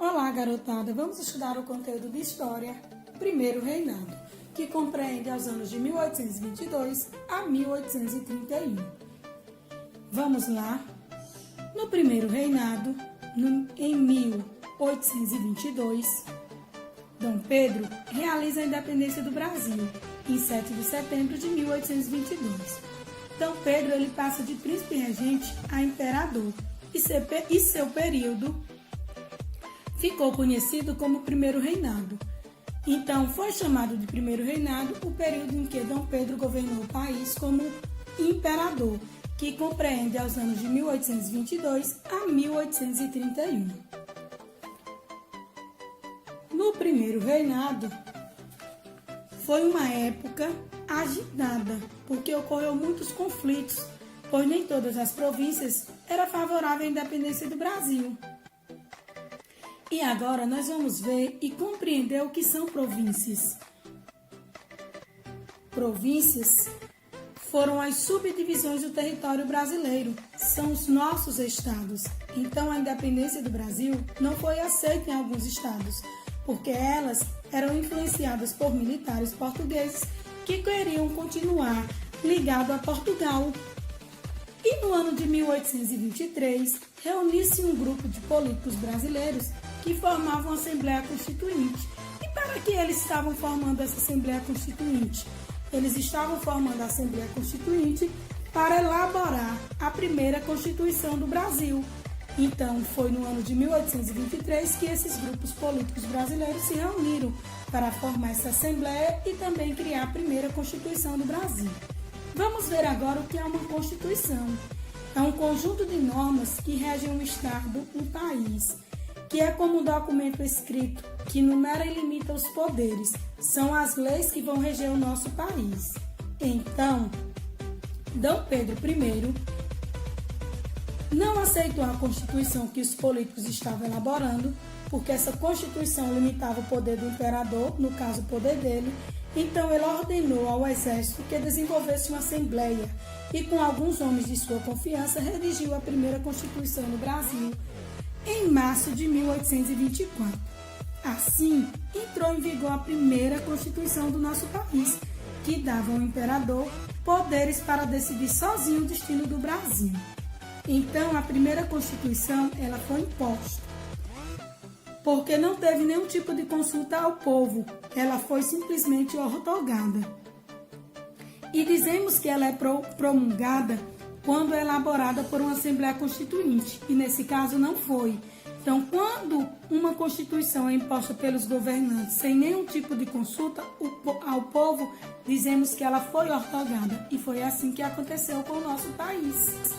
Olá, garotada! Vamos estudar o conteúdo de História, Primeiro Reinado, que compreende os anos de 1822 a 1831. Vamos lá? No Primeiro Reinado, em 1822, Dom Pedro realiza a independência do Brasil, em 7 de setembro de 1822. Dom Pedro ele passa de príncipe regente a imperador, e seu período ficou conhecido como Primeiro Reinado. Então, foi chamado de Primeiro Reinado o período em que Dom Pedro governou o país como imperador, que compreende os anos de 1822 a 1831. No Primeiro Reinado, foi uma época agitada, porque ocorreu muitos conflitos, pois nem todas as províncias eram favoráveis à independência do Brasil. E agora nós vamos ver e compreender o que são províncias. Províncias foram as subdivisões do território brasileiro, são os nossos estados. Então a independência do Brasil não foi aceita em alguns estados, porque elas eram influenciadas por militares portugueses que queriam continuar ligados a Portugal. E no ano de 1823, reuniu-se um grupo de políticos brasileiros que formavam a Assembleia Constituinte. E para que eles estavam formando essa Assembleia Constituinte? Eles estavam formando a Assembleia Constituinte para elaborar a primeira Constituição do Brasil. Então, foi no ano de 1823 que esses grupos políticos brasileiros se reuniram para formar essa Assembleia e também criar a primeira Constituição do Brasil. Vamos ver agora o que é uma Constituição. É um conjunto de normas que regem um Estado, um país, que é como um documento escrito que numera e limita os poderes. São as leis que vão reger o nosso país. Então, Dom Pedro I não aceitou a Constituição que os políticos estavam elaborando, porque essa Constituição limitava o poder do imperador, no caso o poder dele. Então ele ordenou ao exército que desenvolvesse uma assembleia e com alguns homens de sua confiança redigiu a primeira Constituição do Brasil em março de 1824. Assim, entrou em vigor a primeira Constituição do nosso país, que dava ao imperador poderes para decidir sozinho o destino do Brasil. Então, a primeira Constituição ela foi imposta, porque não teve nenhum tipo de consulta ao povo, ela foi simplesmente ortogada. E dizemos que ela é promulgada quando é elaborada por uma Assembleia Constituinte, e nesse caso não foi. Então, quando uma Constituição é imposta pelos governantes sem nenhum tipo de consulta ao povo, dizemos que ela foi ortogada, e foi assim que aconteceu com o nosso país.